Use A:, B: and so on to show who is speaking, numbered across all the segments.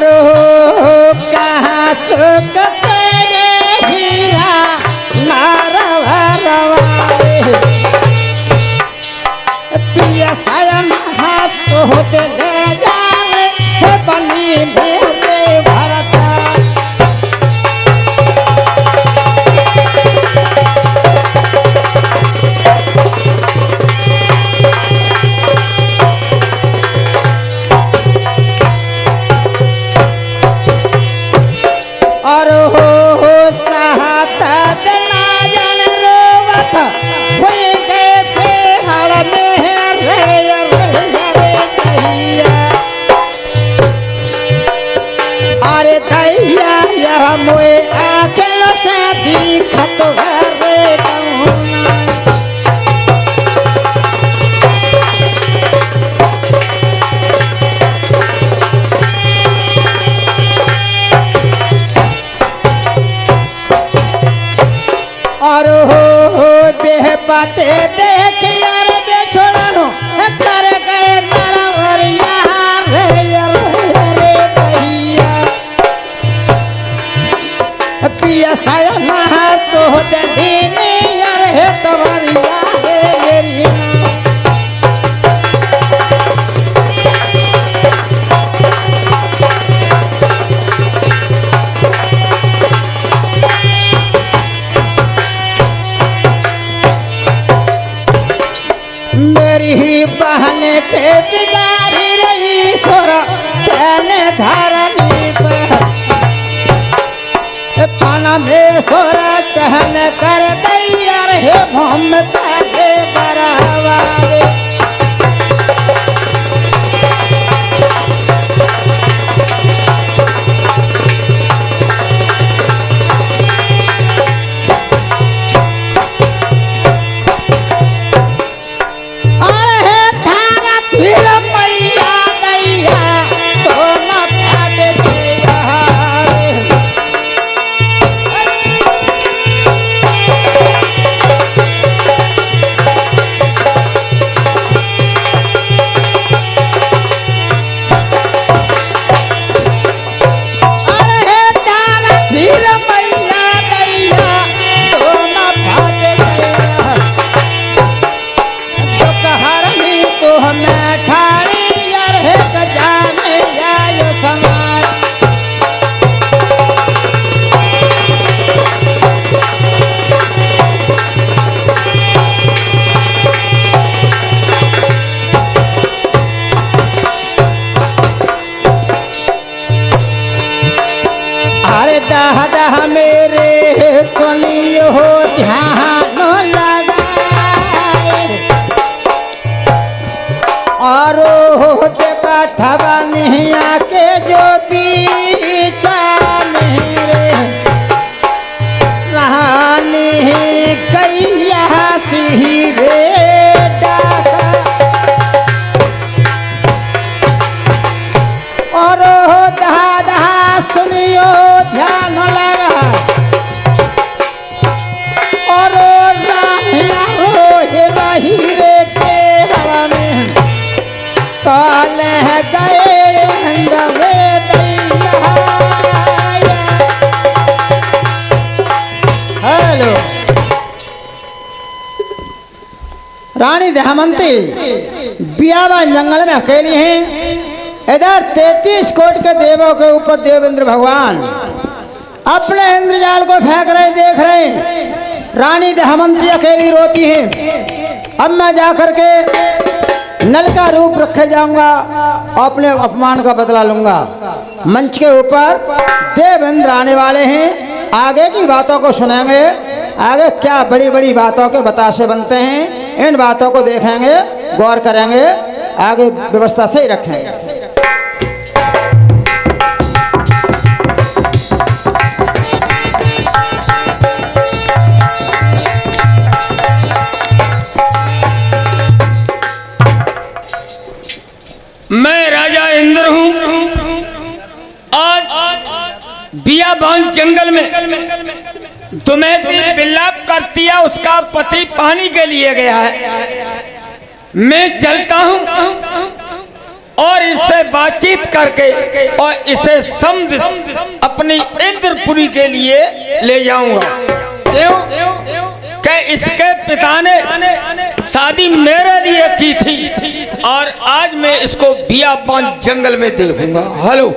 A: और कहाँ सुख से हीरा नारवा पिया सायन हाथ होते ले जावे हे बनी मेरे भरत और हो सहत ना जन रोवत हुई गए बेहाल में रे दैया अरे दैया यह मोए आंखें से दिखत रे कहुना और हो बेहपाते देख यार बेछोड़नो कर गए नरवरिया रे दैया पिया साया नहा सोहत ढीनी यार है तवरिया रे मेरी मेरी ही बहन के बिगाड़ी रही सोरा कहने धरनी पर पाना में सोरा कहने कर दैया रे हम पहले बरावारे दह मेरे सुनियो ध्यान लगाए और देखा ठबनिया के जो बीचा मेरे रानी कैया सी रे और दादा सुनियो ध्यान लगा और रही रे के हवा में काल गए हेलो रानी दमयंती बियावा जंगल में अकेली हैं। इधर 33 कोट के देवों के ऊपर देवेंद्र भगवान अपने इंद्रजाल को फेंक रहे देख रहे। रानी दमयंती अकेली रोती है। अब मैं जाकर के नल का रूप रखे जाऊंगा, अपने अपमान का बदला लूंगा। मंच के ऊपर देवेंद्र आने वाले हैं, आगे की बातों को सुनेंगे। आगे क्या बड़ी बड़ी बातों के बतासे बनते हैं, इन बातों को देखेंगे, गौर करेंगे, आगे व्यवस्था सही रखेंगे।
B: मैं राजा इंद्र हूँ। आज बियाबान जंगल में दुमैती विलाप करती है, उसका पति पानी के लिए गया है। मैं चलता हूँ और इससे बातचीत करके और इसे समझ अपनी इंद्रपुरी के लिए ले जाऊंगा। क्यों कि इसके पिता ने शादी मेरे लिए की थी और आज मैं इसको बियाबान जंगल में देखूंगा। हेलो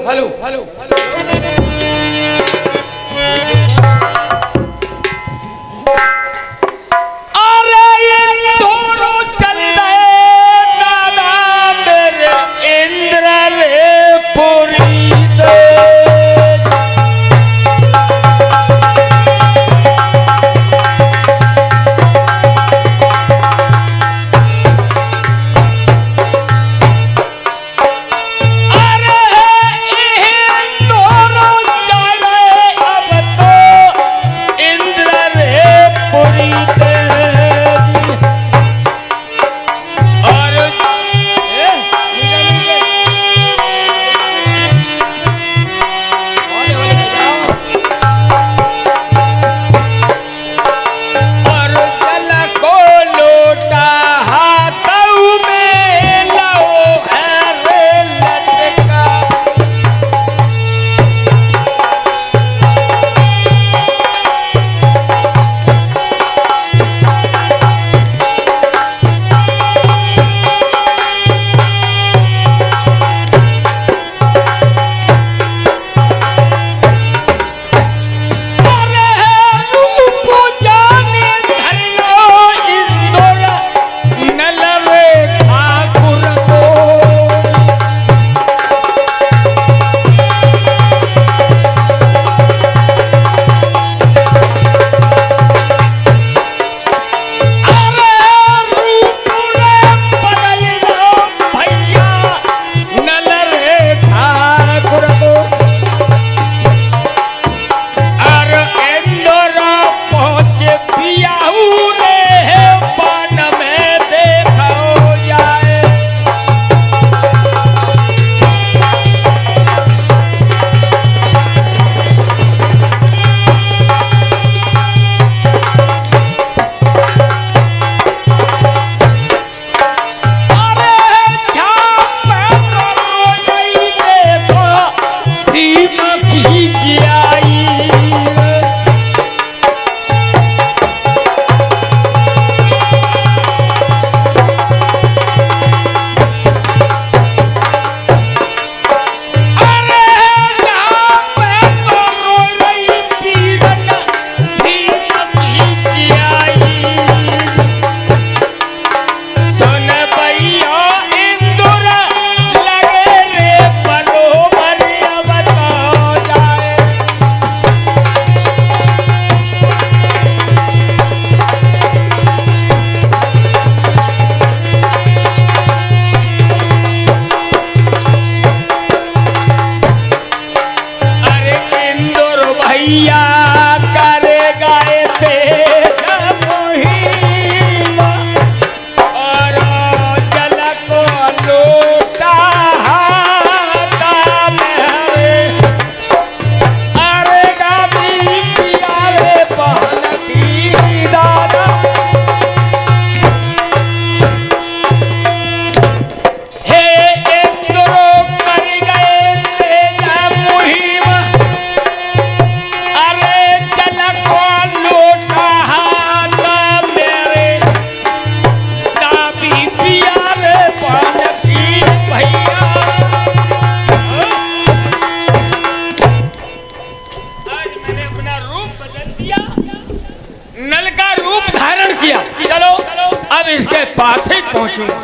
B: पास ही पहुंचूंगा।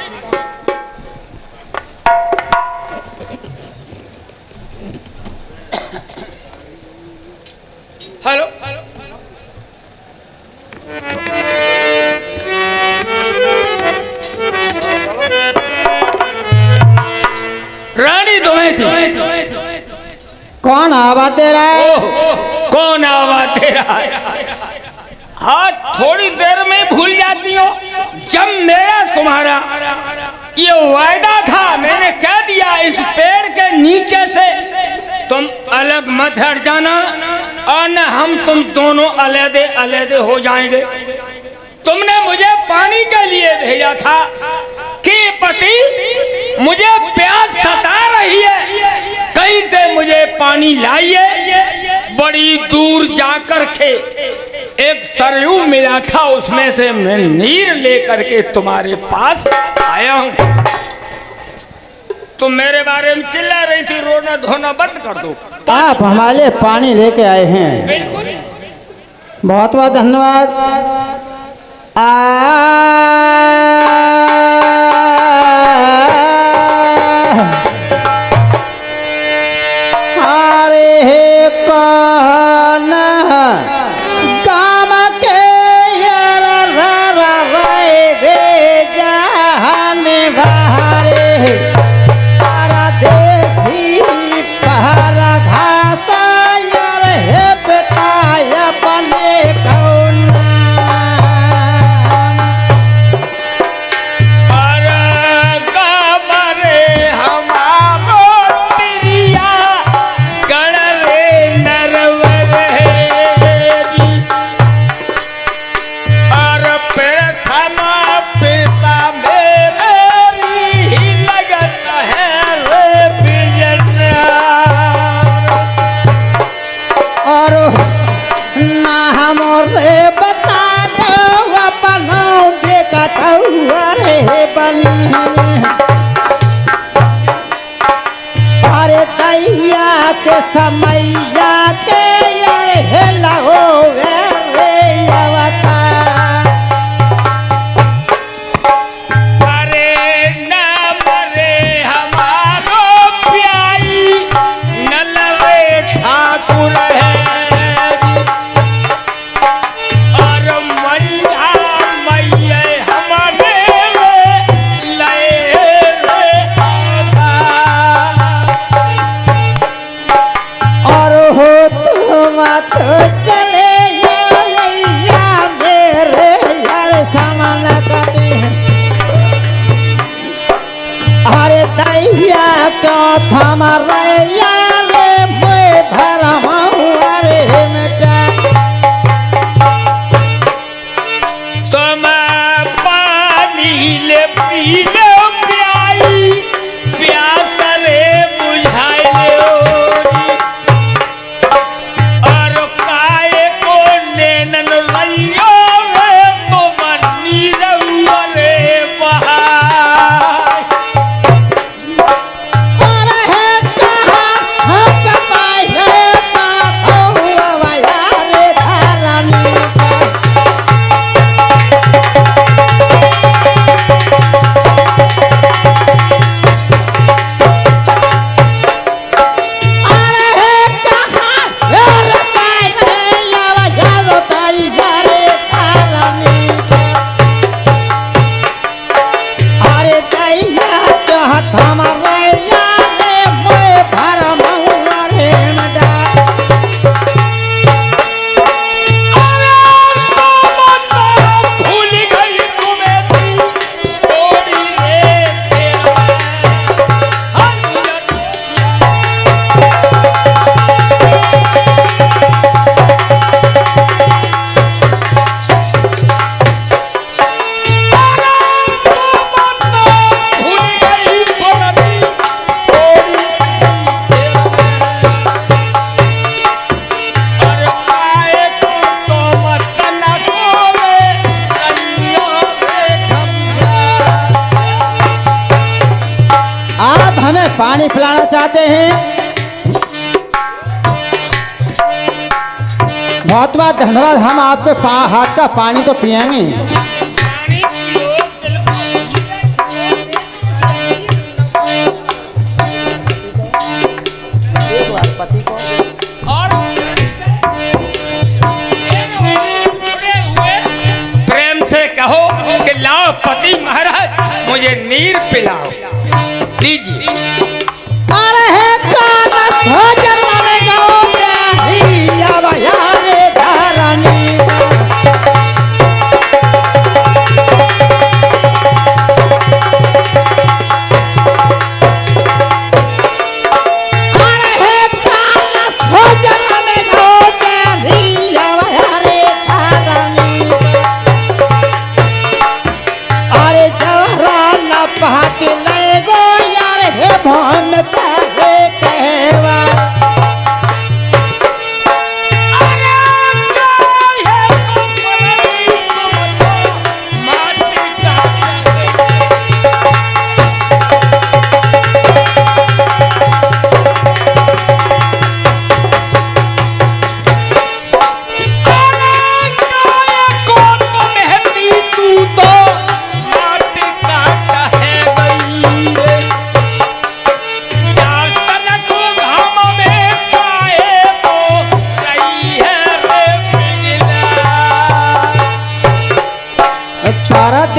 B: हेलो रानी तुम्हें थी।
A: कौन आवाज दे रहा है?
B: कौन आवाज दे रहा है? हाँ, थोड़ी देर में भूल जाती हो। जब मेरा तुम्हारा ये वायदा था, मैंने कह दिया इस पेड़ के नीचे से तुम अलग मत हट जाना और न हम तुम दोनों अलग अलग हो जाएंगे। तुमने मुझे पानी के लिए भेजा था कि पति मुझे प्यास सता रही है पानी लाइए। बड़ी दूर जाकर के एक सरयू मिला था, उसमें से मैं नीर लेकर के तुम्हारे पास आया हूं। तुम मेरे बारे में चिल्ला रही थी, रोना धोना बंद कर दो।
A: आप हमारे लिए पानी लेके आए हैं,
B: बिल्कुल।
A: बहुत बहुत धन्यवाद। अरे कौन काम के यार जहान बहारे परदेसी पहरा घासा यार हे पिताया बने कौन अरे दैया के समैया के यार हेला हो रे अवतार।
B: अरे नाम रे हमारो प्याई नल रे ठाकुर है और मैया मैया हमारे
A: तो चले या मेरे यार सामान करते हैं। अरे दैया क्यों थम रहे यार मैं भरम अरे बेटा
B: तुम पानी ले पी लो प्याई प्यास रे बुझाई लो
A: पानी पिलाना चाहते हैं। बहुत बहुत धन्यवाद। हम आपके हाथ का पानी तो पिएंगे। पति को
B: और प्रेम से कहो कि लाओ पति महाराज मुझे नीर पिलाओ। लीजिए।
A: अरे है कानस हो जन्म गाँव में ही आवा यारे धरनी। अरे है कानस हो जन्म गाँव में ही आवा यारे धरनी। अरे जवरा न पहाती ले गो यार हे भन पहले कहवा।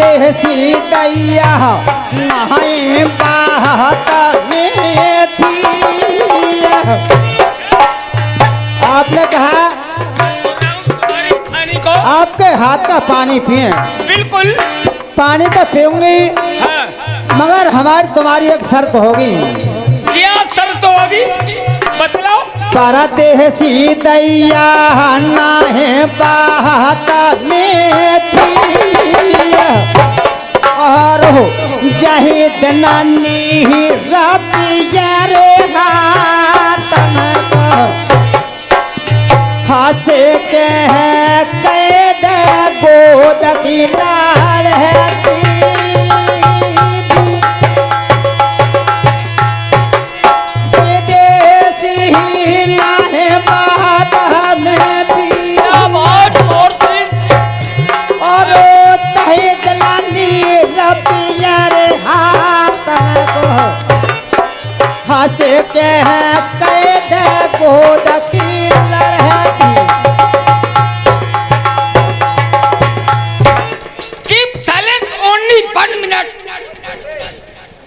A: देह सीतैया नहीं बात में पिया। आपने कहा आपके हाथ का पानी पिए।
B: बिल्कुल
A: पानी तो पीऊंगी,
B: हाँ।
A: मगर हमारी तुम्हारी एक शर्त होगी।
B: क्या शर्त होगी बतलाओ।
A: कर देह सीतैया नहीं बात में पिया और जही दनानी रबिया रे हाथ हासे के है कैद गोद की लाड़ है विदेशी ना है बात हमें पिया और तही दलानी रबिया रे हाथ को हंसे के है कैद गोद की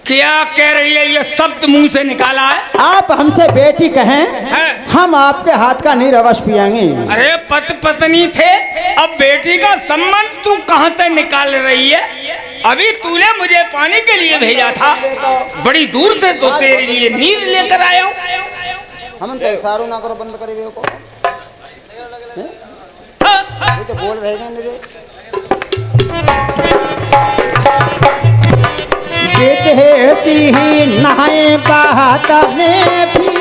B: क्या कह रही है ये शब्द मुंह से निकाला है।
A: आप हमसे बेटी कहें
B: है?
A: हम आपके हाथ का नीरवश पिएंगे।
B: अरे पति पत्नी थे, अब बेटी का संबंध तू कहां से निकाल रही है। अभी तूने मुझे पानी के लिए भेजा था, बड़ी दूर से तो तेरे लिए नीर लेकर आया हूँ।
A: हम तो इशारों ना करो, बंद करे को ये तो बोल रहे हैं विदेशी नहाए बात में भी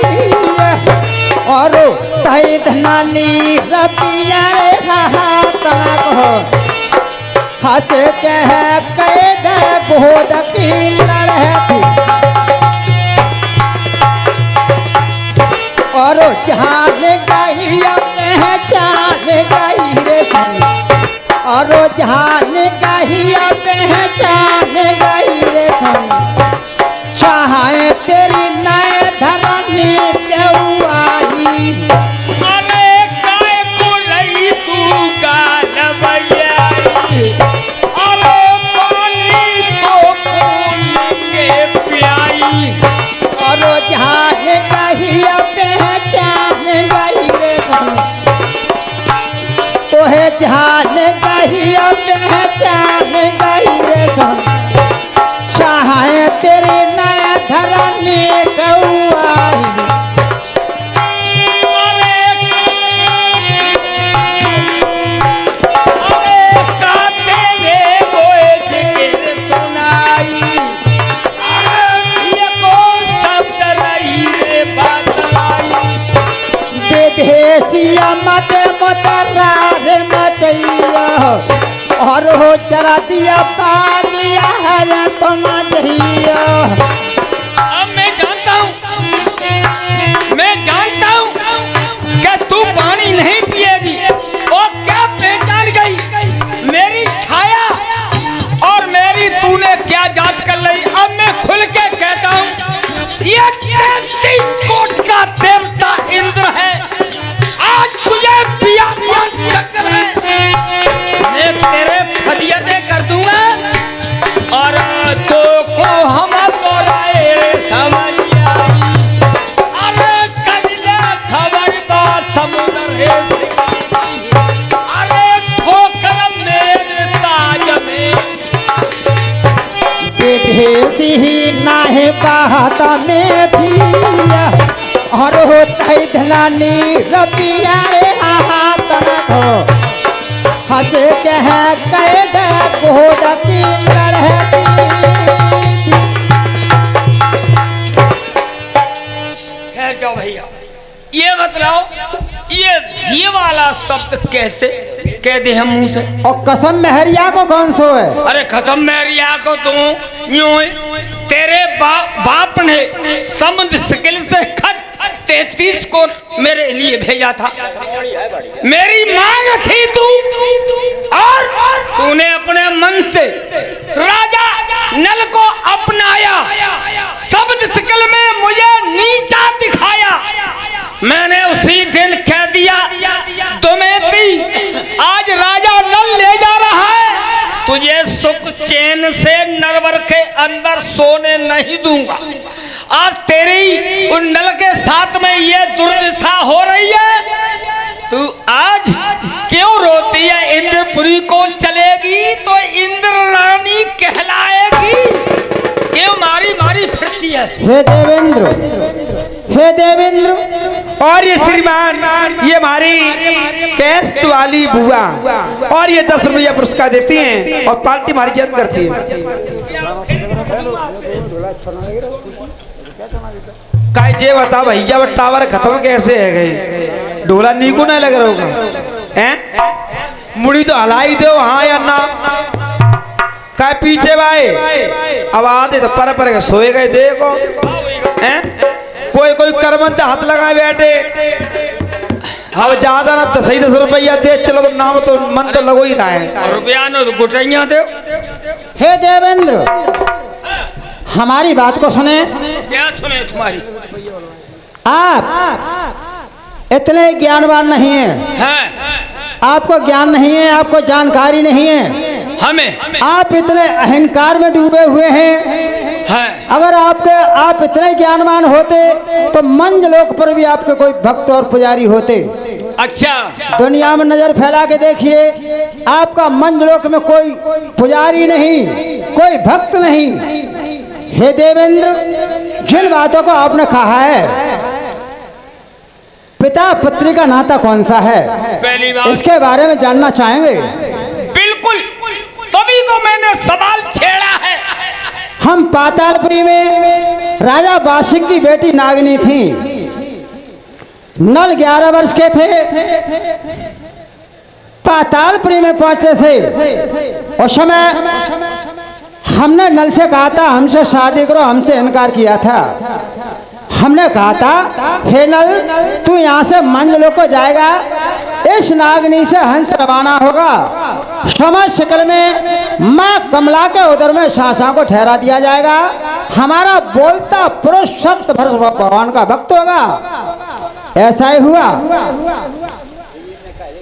A: और तही धनानी रबिया हाथ को हंस के है कैद गोद की लड़ती और जान गई पहचान गई रे और जान गई पहचान गई रे चाहे तेरी नए धरनी आई।
B: अरे काय को रही तू गालवैया, अरे पानी तो फूल के प्याई
A: और जान गई पहचान गई रे तोहे जान गई पहचान गई रे चाहे तेरे नया धरनी आई।
B: अरे काते वे बोए जिक्र सुनाई, ये को शब्द रही रे बतलाई।
A: विदेशिया मत मतरार मचैया और हो चरा दिया पागिया है तुम जहिया।
B: अब मैं जानता हूँ कि तू पानी नहीं पिएगी। और क्या पहचान गई मेरी छाया और मेरी तूने क्या जांच कर ली। अब मैं खुल के कहता हूँ ये 33 कोट का देवता इंद्र है। आज तुझे पिया चक्कर है, मैं तेरे फदियते कर दूंगा और तो को हम समझ आई। अरे कलिया खबर तो समुद्र है, अरे ठोकर मेरे ताज में।
A: विदेशी नाहे बात में भी और होता ही धनानी रबिया रे हाथ को हंस के है कैद गोद की लड़ती।
B: ठहर जाओ भैया, ये बतलाओ ये वाला शब्द कैसे कह दे हम मुंह से।
A: और कसम मेहरिया को कौन सो है।
B: अरे कसम मेहरिया को तू यूं तेरे बाप ने समुद्र स्किल से खत 33 को मेरे लिए भेजा था। मेरी मांग थी तू और तूने अपने मन से राजा नल को अपनाया, शब्द स्किल में मुझे नीचा दिखाया। मैंने उसी दिन कह दिया दमयंती आज राजा नल ले जा रहा है, तुझे सुख सोने नहीं दूंगा। आज तेरी उन नल के साथ में ये दुर्दशा हो रही है, तू आज क्यों रोती है? इंद्रपुरी को चलेगी तो इंद्र रानी कहलाएगी, क्यों मारी मारी फिरती है?
A: हे देवेंद्र, हे देवेंद्र,
C: और ये श्रीमान, ये हमारी कैस्ट वाली बुआ, और ये 10 रुपया पुरस्कार देती हैं और पार्टी हमारी जन्म करती है। काय जे बता भैया, वो टावर खत्म कैसे है गए? ढोला नीकू नहीं लग रहा होगा हैं? मुड़ी तो हलाई दो हाँ या ना। काय पीछे भाई अब आते तो पर सोए गए देखो हैं? कोई कोई करमंद हाथ लगाए बैठे। अब ज्यादा ना तो सही 10 रुपया दे चलो, तो नाम तो मन तो लगो ही रहा है।
B: रुपया न गुटैया दो।
A: हे देवेंद्र, हमारी बात को सुने।
B: क्या सुने तुम्हारी?
A: आप इतने ज्ञानवान नहीं हैं,
B: हैं?
A: आपको ज्ञान नहीं है, आपको जानकारी नहीं है।
B: हमें
A: आप इतने अहंकार में डूबे हुए हैं। अगर आप इतने ज्ञानवान होते तो मंजलोक पर भी आपके कोई भक्त और पुजारी होते।
B: अच्छा,
A: दुनिया में नजर फैला के देखिए, आपका मंजलोक में कोई पुजारी नहीं, कोई भक्त नहीं। हे देवेंद्र, जिन बातों को आपने कहा है, पिता पुत्री का नाता कौन सा है,
B: पहली बात
A: इसके बारे में जानना चाहेंगे।
B: बिल्कुल, तभी तो मैंने सवाल छेड़ा है।
A: हम पातालपुरी में राजा बासिक की बेटी नागिनी थी। नल 11 वर्ष के थे, पातालपुरी में पहुंचते थे। उस समय हमने नल से कहा था हमसे शादी करो, हमसे इनकार किया था। हमने कहा था हे नल, तू यहाँ से मंजलोक को जाएगा, इस नागनी से हंस रवाना होगा। समय शिकल में माँ कमला के उदर में शासा को ठहरा दिया जाएगा। हमारा बोलता पुरुष सत भरस भगवान का भक्त होगा। ऐसा ही हुआ।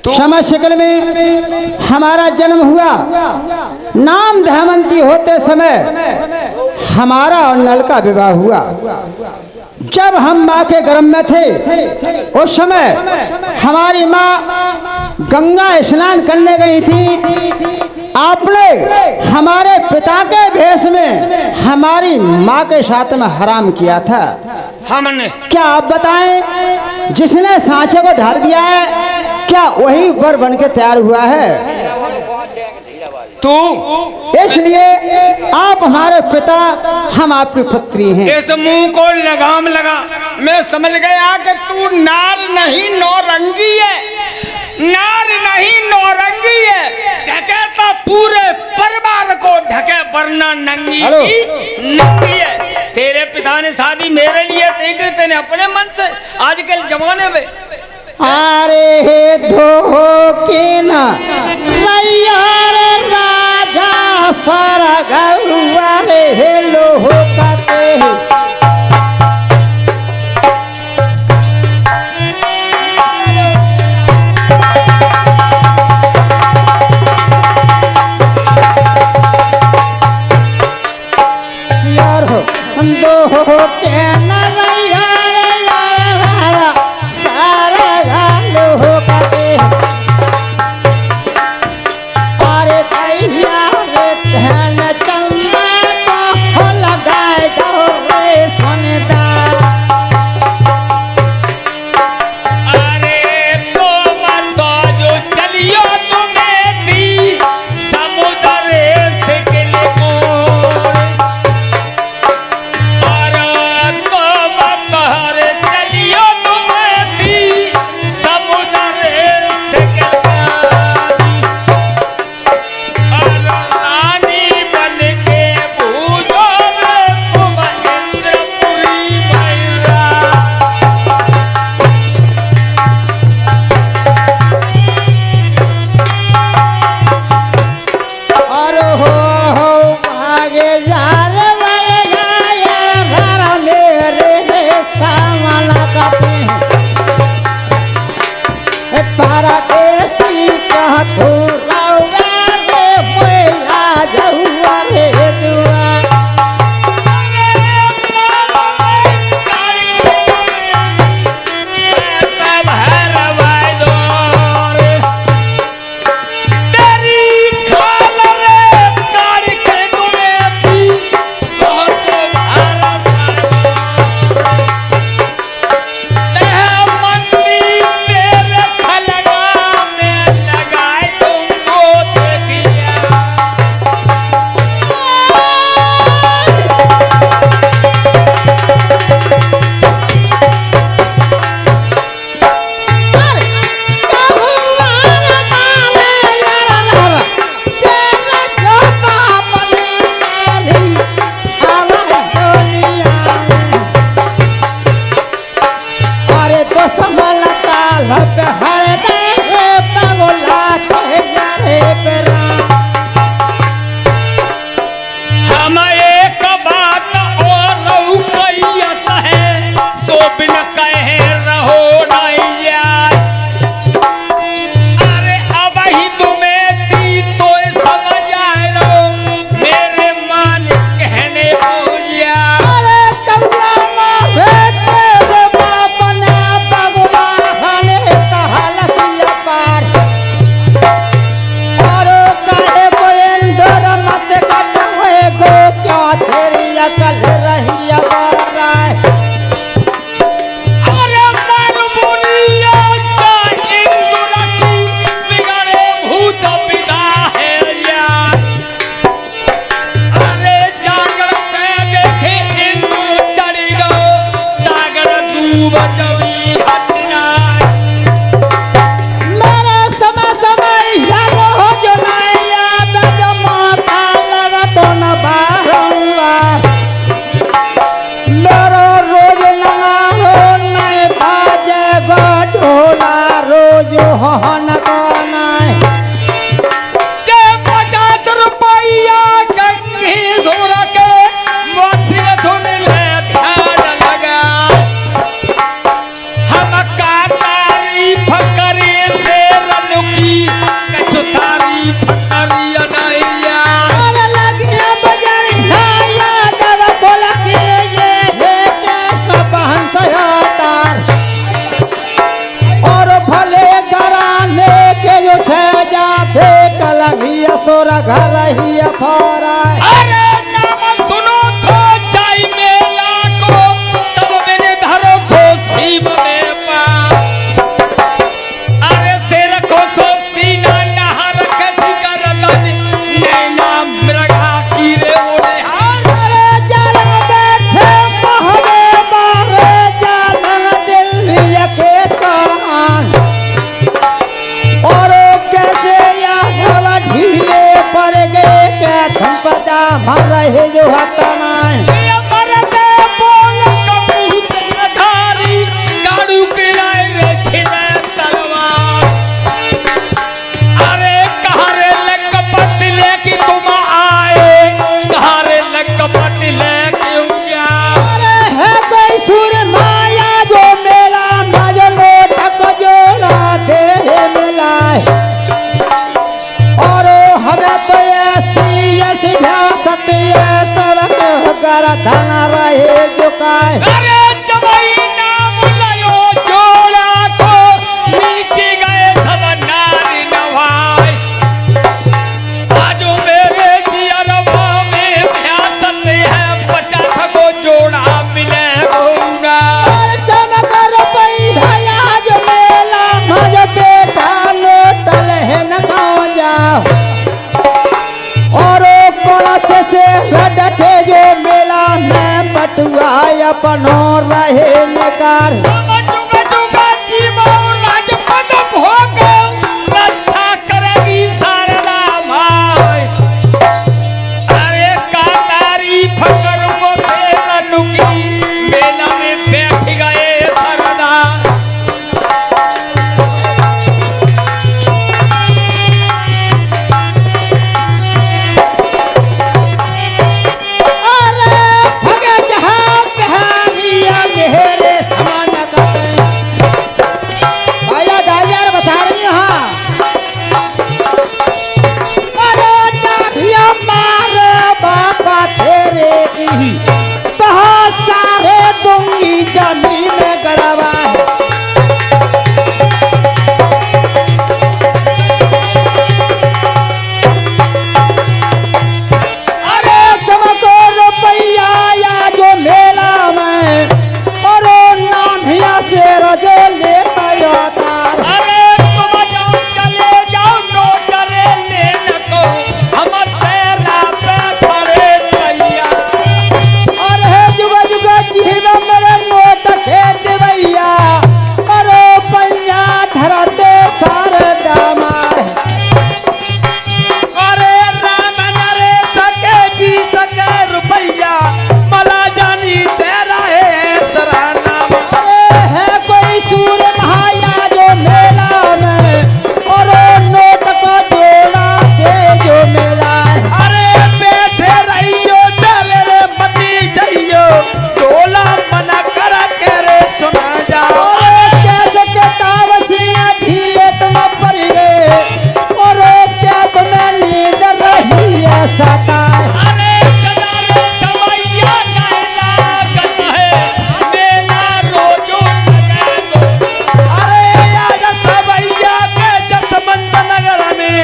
A: समय शिकल में हमारा जन्म हुआ। नाम धैमंती होते समय हमारा और नल का विवाह हुआ। जब हम माँ के गर्भ में थे, उस समय हमारी माँ गंगा स्नान करने गई थी। आपने हमारे पिता के भेष में हमारी माँ के साथ में हराम किया था।
B: हमने
A: क्या आप बताएं, जिसने सांचे को ढार दिया है, क्या वही वर बन के तैयार हुआ है?
B: तू
A: इसलिए आप हमारे पिता, हम आपकी पुत्री हैं।
B: इस मुंह को लगाम लगा। मैं समझ गया कि तू नार नहीं नौरंगी है, नार नहीं नौरंगी है। ढके तो पूरे परिवार को ढके, वरना नंगी की नंगी है। तेरे पिता ने शादी मेरे लिए तय की, तेने अपने मन से। आजकल जमाने में
A: अरे धो के ना राजा सारा गौआ रे हेलो होता के। यार हो दो के ना लगाए दो रे
B: खूब जमी हटना
A: मेरे समय याद हो जो नहीं याद जो मौका लगा तो न बारंबार मेरा रोज नंगा हो नहीं बाजेगा ढोला रोज होन को नहीं
B: से 50 रुपया गंगी धोर के मोसी सुन ले ध्यान लगा हम का तारीफ करे से रनुकी कछु तारीफ करी अनैया
A: अरे लगिया बजर खाया जब खोल के ये टेस्ट पहन सयातार और भले घराने के जो सजा देख लगिया सोरा घर ही अफारा
B: अरे नाम सुनो तो जाई मेला को तब मेरे धरो को सीब में पा अरे सिर को सो सीना नहर कसी कर लन नैना मृगा की रे ओरे हार
A: अरे जाल बैठे महवे मारे जाल दिल्ली के चान और कैसे यादव ढीले पड़ गए क्या थम पता मर रहे जो हतना
B: ये मरते बोल कबूतर धारी गाड़ू के लाए रे छिले तलवार अरे कहारे लकपत लेके तुम आए कहारे लकपत लेके क्या
A: अरे है कोई सुर माया जो मेला मजनो तक जोड़ा दे मिलाए और हमें तो ऐसी सत्य सबक कर धन रहे झुकाए
B: अरे जवाई नाम लयो जोड़ा को नीचे गए सब नारी नवाई आजो मेरे जियरवा में भ्यासत है 50 को जोड़ा मिले होगा
A: और चमक रुपया आज मेला मज बेटा नोटल है न गाँव जाओ और कलश से रडटे जो मेला में बटुआ अपनो रहे निकार
B: जुग जुग जीवा राजपद भोग रक्षा करेगी सारदा भाई अरे का तारीफ करूं से रनुकी मेला में बैठ गए सरदा
A: अरे भगे जहाँ बिहारिया मेरे समान करते भैया दाइयार बता रही हूँ हाँ अरे दाढ़िया मारे बाबा तेरे की बहुत सारे दूंगी जमीन में गड़वा है अरे चमको रुपया या जो मेला में और नाभिया से रजो लेता यातार
B: अरे तुम जाओ चले जाओ नोटरे ले नको हम तेरा पे खड़े भैया
A: और है जुग जुग जीवा मेरे नोट खेत भैया और पैया धरते सारे दामा
C: अरे राम नरे सके भी सके रुपया मला जानी तेरा है सराना
A: अरे है कोई सूर महाया जो मेला में और नोट को जोड़ा दे जो मेला है
C: अरे बैठे रहियो चल रे मती जइयो डोला मना कर के रे सुना जाओ
A: और कैसे के तावसिया ढीले तुम पड़ गए और क्या तुम्हें नींद रही है सताए
B: अरे कदारे सवैया नैला गत है मेला रोजो लगे गो
C: अरे आज सबैया के जसवंत नगर में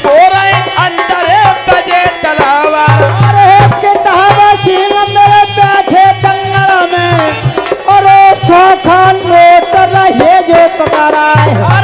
C: गोरे अंदर बजे तलावा
A: अरे के तावसिया मेरे बैठे जंगल में और सौखा नोट रहे जो पकड़ा है